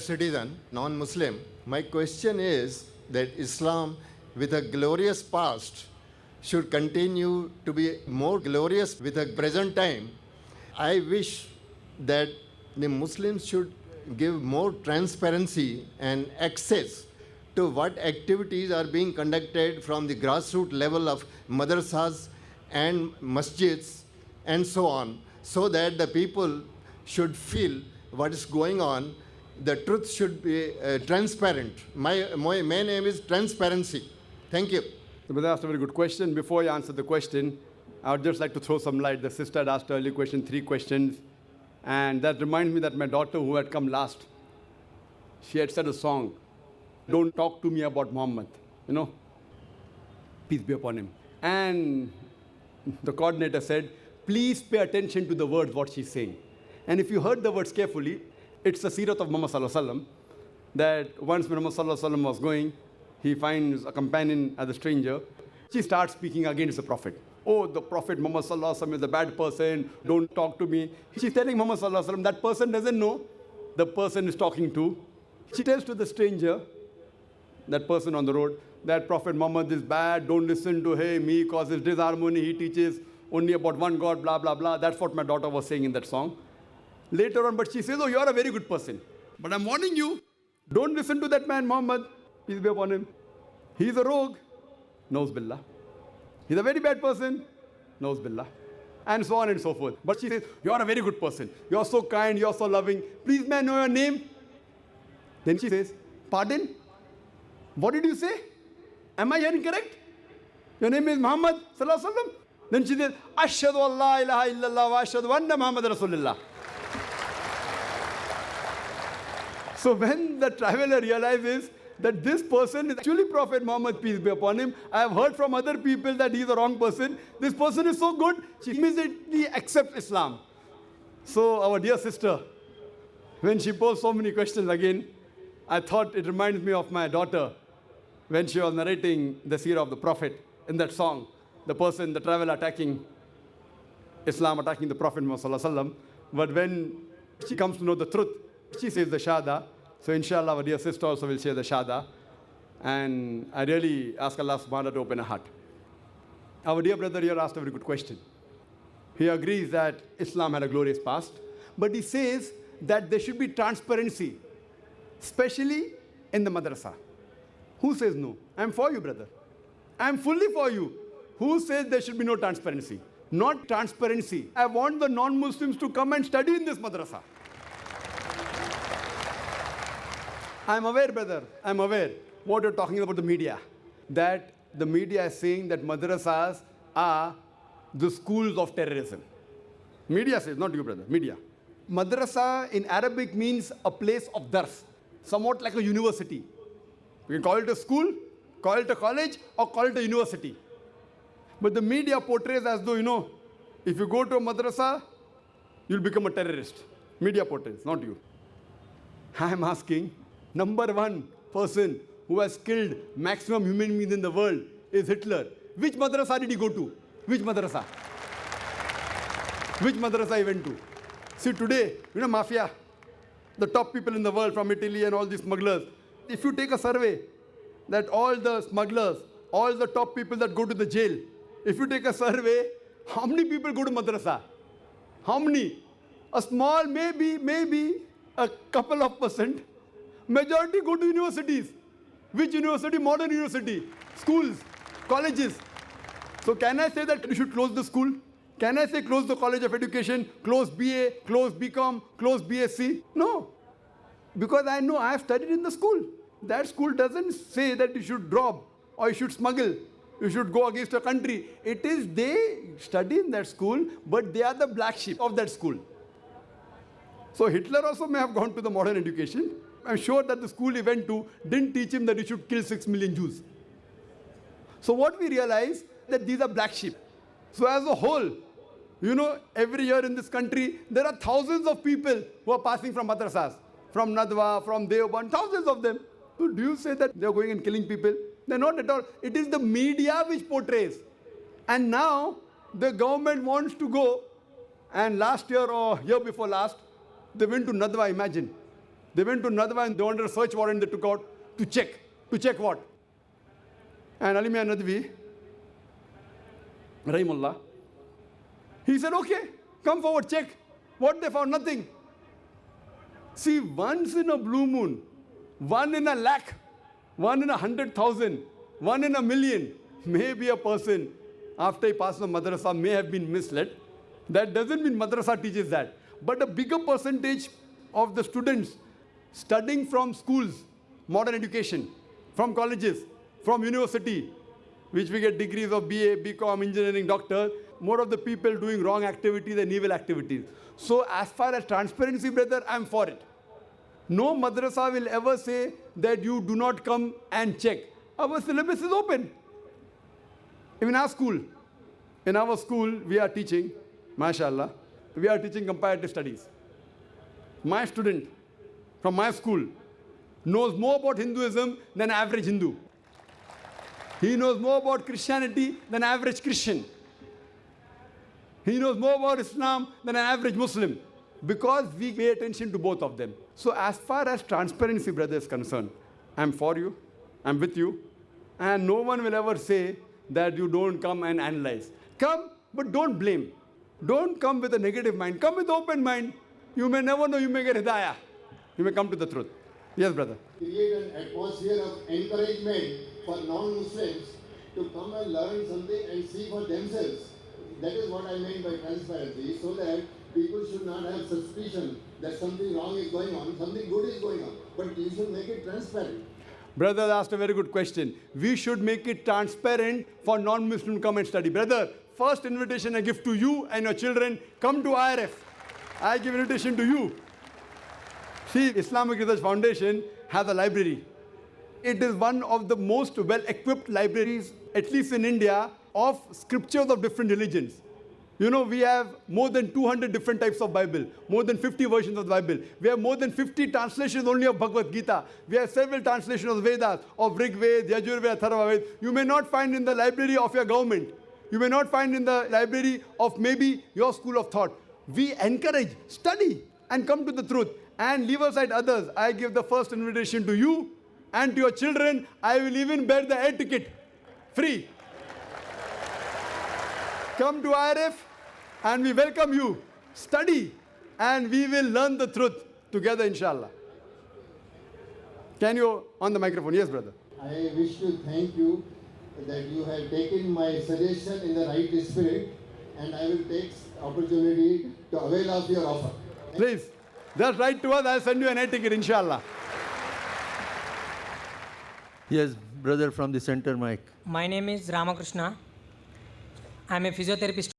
citizen, non-Muslim, my question is that Islam, with a glorious past, should continue to be more glorious with a present time. I wish that the Muslims should give more transparency and access to what activities are being conducted from the grassroots level of madrasas and masjids and so on, so that the people should feel what is going on. The truth should be transparent. My name is transparency. Thank you. So, brother asked a very good question. Before I answer the question, I would just like to throw some light. The sister had asked earlier question, 3 questions. And that reminds me that my daughter, who had come last, she had said a song, "Don't talk to me about Muhammad," peace be upon him. And the coordinator said, please pay attention to the words, what she's saying. And if you heard the words carefully, it's the Sirat of Muhammad Sallallahu Alaihi Wasallam, that once Muhammad Sallallahu Alaihi Wasallam was going, he finds a companion as a stranger. She starts speaking against the Prophet. Oh, the Prophet Muhammad Sallallahu Alaihi Wasallam is a bad person, don't talk to me. She's telling Muhammad Sallallahu Alaihi Wasallam, that person doesn't know the person is talking to. She tells to the stranger, that person on the road, that Prophet Muhammad is bad, don't listen to him, he causes disharmony, he teaches only about one God, blah, blah, blah. That's what my daughter was saying in that song. Later on, but she says, oh, you're a very good person. But I'm warning you, don't listen to that man Muhammad, peace be upon him. He's a rogue, Nauz Billah. He's a very bad person, Nauz Billah. And so on and so forth. But she says, you're a very good person. You're so kind, you're so loving. Please, may I know your name? Then she says, pardon? What did you say? Am I hearing correct? Your name is Muhammad Sallallahu Alaihi Wasallam? Then she says, Ashhadu an la ilaha illallah wa ashhadu anna Muhammad Rasulullah. So when the traveler realizes that this person is actually Prophet Muhammad, peace be upon him, I have heard from other people that he is a wrong person. This person is so good, she immediately accepts Islam. So our dear sister, when she posed so many questions again, I thought it reminds me of my daughter when she was narrating the seerah of the Prophet in that song. The person, the traveler attacking Islam, attacking the Prophet Muhammad Sallallahu Alaihi Wasallam. But when she comes to know the truth, she says the Shahada. So inshallah, our dear sister also will share the Shahada. And I really ask Allah subhanahu wa ta'ala to open her heart. Our dear brother here asked a very good question. He agrees that Islam had a glorious past, but he says that there should be transparency, especially in the madrasa. Who says no? I'm for you, brother. I'm fully for you. Who says there should be no transparency? Not transparency. I want the non-Muslims to come and study in this madrasa. I'm aware, brother, I'm aware what you're talking about the media. That the media is saying that madrasas are the schools of terrorism. Media says, not you, brother, media. Madrasa in Arabic means a place of dars, somewhat like a university. You can call it a school, call it a college, or call it a university. But the media portrays as though, if you go to a madrasa, you'll become a terrorist. Media portrays, not you. I am asking, number one person who has killed maximum human beings in the world is Hitler. Which madrasa did he go to? Which madrasa? Which madrasa he went to? See today, mafia, the top people in the world from Italy and all these smugglers. If you take a survey that all the smugglers, all the top people that go to the jail, if you take a survey, how many people go to madrasa? How many? A small, maybe a couple of percent. Majority go to universities. Which university? Modern university. Schools, colleges. So can I say that you should close the school? Can I say close the College of Education, close BA, close BCom, close BSc? No. Because I know I have studied in the school. That school doesn't say that you should rob or you should smuggle. You should go against a country. It is they study in that school, but they are the black sheep of that school. So Hitler also may have gone to the modern education. I'm sure that the school he went to didn't teach him that he should kill 6 million Jews. So what we realize that these are black sheep. So as a whole, every year in this country, there are thousands of people who are passing from madrasas, from Nadwa, from Deoband, thousands of them. So do you say that they're going and killing people? They're not at all. It is the media which portrays. And now the government wants to go, and last year or year before last, they went to Nadwa, imagine. They went to Nadwa and they wanted a search warrant they took out to check. To check what? And Ali Mian Nadwi, Rahimullah, he said, okay, come forward, check. What they found? Nothing. See, once in a blue moon, 1 in a lakh, 1 in 100,000, 1 in a million, maybe a person, after he passed the madrasa, may have been misled. That doesn't mean madrasa teaches that. But a bigger percentage of the students studying from schools, modern education, from colleges, from university, which we get degrees of BA, BCom, engineering, doctor, more of the people doing wrong activities and evil activities. So as far as transparency, brother, I'm for it. No madrasa will ever say that you do not come and check. Our syllabus is open. Even in our school, we are teaching, mashallah, we are teaching comparative studies. My student from my school knows more about Hinduism than average Hindu. He knows more about Christianity than average Christian. He knows more about Islam than an average Muslim, because we pay attention to both of them. So as far as transparency, brother, is concerned, I'm for you, I'm with you, and no one will ever say that you don't come and analyze. Come, but don't blame. Don't come with a negative mind. Come with open mind. You may never know, you may get hidayah. You may come to the truth. Yes, brother. Create an atmosphere of encouragement for non-Muslims to come and learn something and see for themselves. That is what I mean by transparency, so that people should not have suspicion that something wrong is going on, something good is going on. But you should make it transparent. Brother asked a very good question. We should make it transparent for non-Muslim to come and study. Brother, first invitation I give to you and your children, come to IRF. I give invitation to you. See, Islamic Research Foundation has a library. It is one of the most well-equipped libraries, at least in India, of scriptures of different religions. You know, we have more than 200 different types of Bible, more than 50 versions of the Bible. We have more than 50 translations only of Bhagavad Gita. We have several translations of Vedas, of Rig Veda, Yajur Veda, Atharva Veda. You may not find in the library of your government. You may not find in the library of maybe your school of thought. We encourage, study, and come to the truth. And leave aside others. I give the first invitation to you and to your children. I will even bear the air ticket, free. Come to IRF and we welcome you. Study and we will learn the truth together, inshallah. Can you, on the microphone? Yes, brother. I wish to thank you that you have taken my suggestion in the right spirit, and I will take opportunity to avail of your offer. Please, just write to us. I'll send you an air ticket, inshallah. Yes, brother from the center mic. My name is Ramakrishna. I am a physiotherapist.